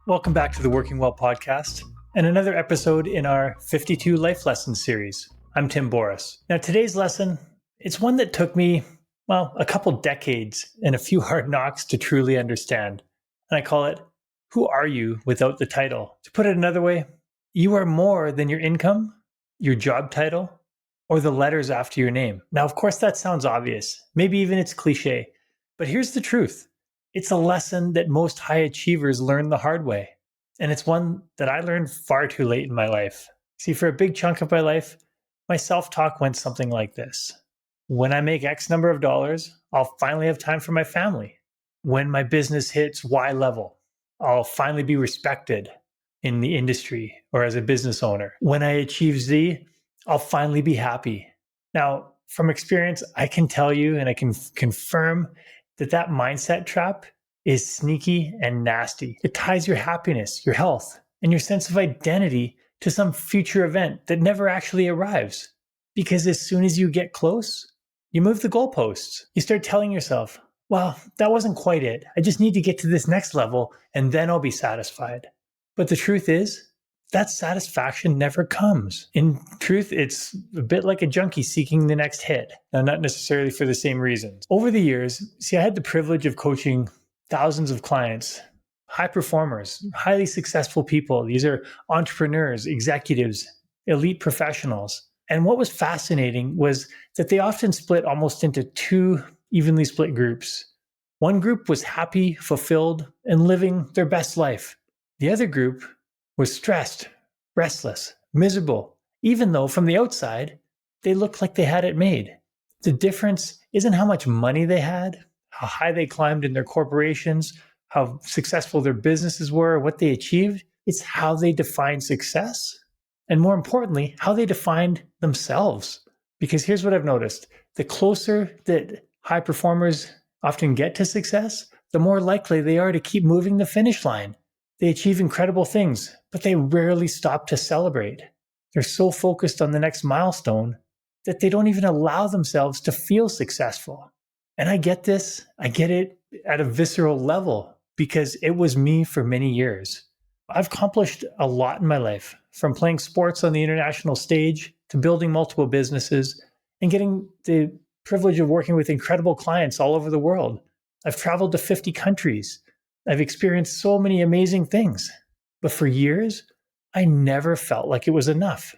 Welcome back to the Working Well podcast and another episode in our 52 Life Lessons series. I'm Tim Borys. Now, today's lesson, it's one that took me, a couple decades and a few hard knocks to truly understand. And I call it, Who Are You Without the Title? To put it another way, you are more than your income, your job title, or the letters after your name. Now, of course, that sounds obvious. Maybe even it's cliche. But here's the truth. It's a lesson that most high achievers learn the hard way. And it's one that I learned far too late in my life. See, for a big chunk of my life, my self-talk went something like this. When I make X number of dollars, I'll finally have time for my family. When my business hits Y level, I'll finally be respected in the industry or as a business owner. When I achieve Z, I'll finally be happy. Now, from experience, I can tell you and I can confirm that mindset trap is sneaky and nasty. It ties your happiness, your health, and your sense of identity to some future event that never actually arrives. Because as soon as you get close, you move the goalposts. You start telling yourself, well, that wasn't quite it. I just need to get to this next level and then I'll be satisfied. But the truth is, that satisfaction never comes. In truth, it's a bit like a junkie seeking the next hit. Now, not necessarily for the same reasons. Over the years, I had the privilege of coaching thousands of clients, high performers, highly successful people. These are entrepreneurs, executives, elite professionals. And what was fascinating was that they often split almost into two evenly split groups. One group was happy, fulfilled, and living their best life. The other group was stressed, restless, miserable, even though from the outside, they looked like they had it made. The difference isn't how much money they had, how high they climbed in their corporations, how successful their businesses were, what they achieved. It's how they defined success. And more importantly, how they defined themselves. Because here's what I've noticed. The closer that high performers often get to success, the more likely they are to keep moving the finish line. They achieve incredible things, but they rarely stop to celebrate. They're so focused on the next milestone that they don't even allow themselves to feel successful. And I get this. I get it at a visceral level because it was me for many years. I've accomplished a lot in my life, from playing sports on the international stage to building multiple businesses and getting the privilege of working with incredible clients all over the world. I've traveled to 50 countries. I've experienced so many amazing things. But for years, I never felt like it was enough.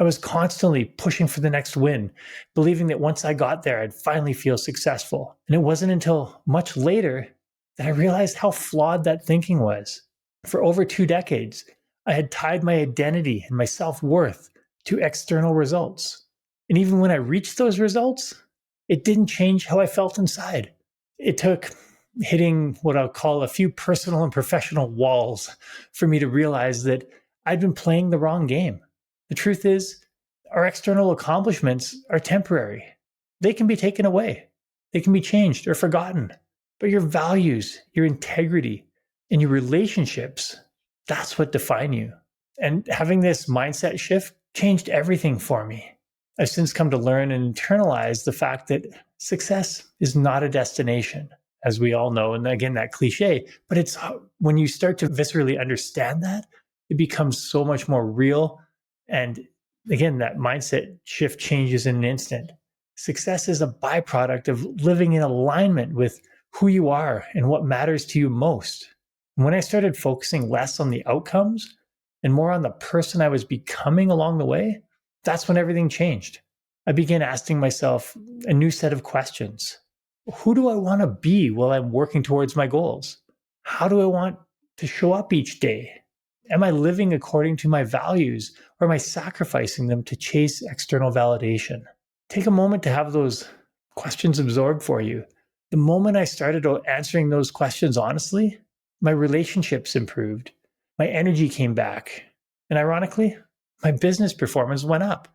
I was constantly pushing for the next win, believing that once I got there, I'd finally feel successful. And it wasn't until much later that I realized how flawed that thinking was. For over 2 decades, I had tied my identity and my self-worth to external results. And even when I reached those results, it didn't change how I felt inside. It took hitting what I'll call a few personal and professional walls for me to realize that I'd been playing the wrong game. The truth is, our external accomplishments are temporary. They can be taken away. They can be changed or forgotten. But your values, your integrity, and your relationships, that's what define you. And having this mindset shift changed everything for me. I've since come to learn and internalize the fact that success is not a destination, as we all know, and again, that cliche, but it's when you start to viscerally understand that, it becomes so much more real. And again, that mindset shift changes in an instant. Success is a byproduct of living in alignment with who you are and what matters to you most. And when I started focusing less on the outcomes and more on the person I was becoming along the way, that's when everything changed. I began asking myself a new set of questions. Who do I want to be while I'm working towards my goals? How do I want to show up each day? Am I living according to my values, or am I sacrificing them to chase external validation? Take a moment to have those questions absorbed for you. The moment I started answering those questions honestly, my relationships improved, my energy came back, and ironically, my business performance went up.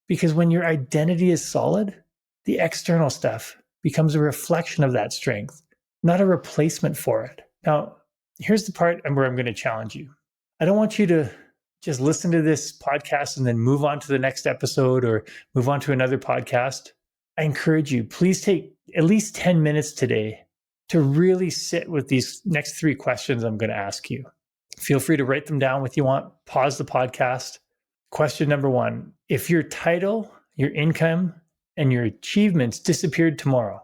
Because when your identity is solid, the external stuff becomes a reflection of that strength, not a replacement for it. Now, here's the part where I'm going to challenge you. I don't want you to just listen to this podcast and then move on to the next episode or move on to another podcast. I encourage you, please take at least 10 minutes today to really sit with these next 3 questions I'm going to ask you. Feel free to write them down if you want. Pause the podcast. Question number 1. If your title, your income, and your achievements disappeared tomorrow,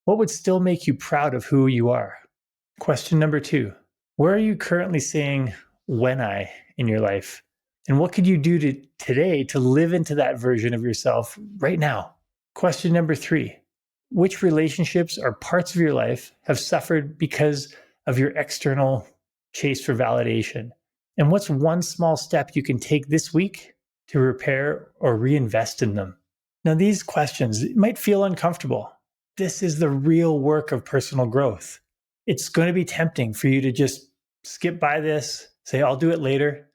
what would still make you proud of who you are? Question number 2. Where are you currently saying when I in your life? And what could you do today to live into that version of yourself right now? Question number 3. Which relationships or parts of your life have suffered because of your external chase for validation? And what's one small step you can take this week to repair or reinvest in them? Now, these questions might feel uncomfortable. This is the real work of personal growth. It's going to be tempting for you to just skip by this, say, I'll do it later.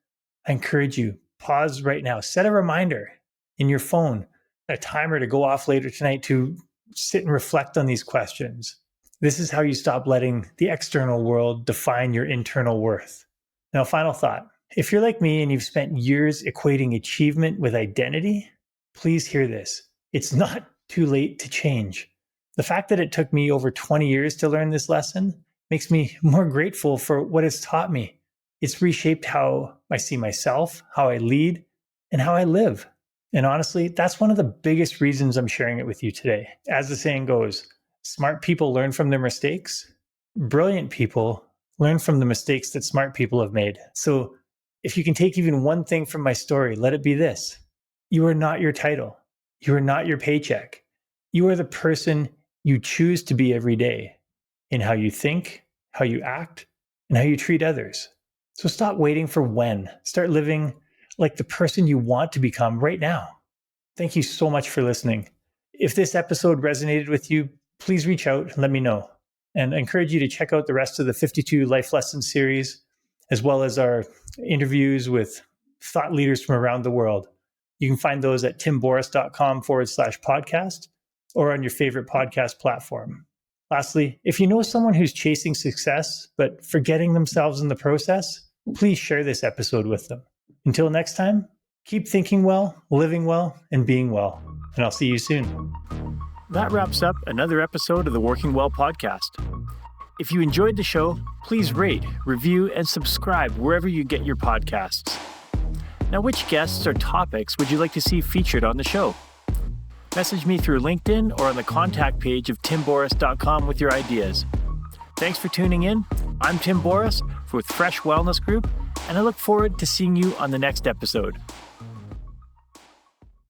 I encourage you, pause right now. Set a reminder in your phone, a timer to go off later tonight to sit and reflect on these questions. This is how you stop letting the external world define your internal worth. Now, final thought. If you're like me and you've spent years equating achievement with identity, please hear this. It's not too late to change. The fact that it took me over 20 years to learn this lesson makes me more grateful for what it's taught me. It's reshaped how I see myself, how I lead, and how I live. And honestly, that's one of the biggest reasons I'm sharing it with you today. As the saying goes, smart people learn from their mistakes. Brilliant people learn from the mistakes that smart people have made. So if you can take even one thing from my story, let it be this. You are not your title. You are not your paycheck. You are the person you choose to be every day in how you think, how you act, and how you treat others. So stop waiting for when. Start living like the person you want to become right now. Thank you so much for listening. If this episode resonated with you, please reach out and let me know. And I encourage you to check out the rest of the 52 Life Lessons series, as well as our interviews with thought leaders from around the world. You can find those at timborys.com/podcast or on your favorite podcast platform. Lastly, if you know someone who's chasing success but forgetting themselves in the process, please share this episode with them. Until next time, keep thinking well, living well, and being well. And I'll see you soon. That wraps up another episode of the Working Well podcast. If you enjoyed the show, please rate, review, and subscribe wherever you get your podcasts. Now, which guests or topics would you like to see featured on the show? Message me through LinkedIn or on the contact page of timborys.com with your ideas. Thanks for tuning in. I'm Tim Borys with Fresh Wellness Group, and I look forward to seeing you on the next episode.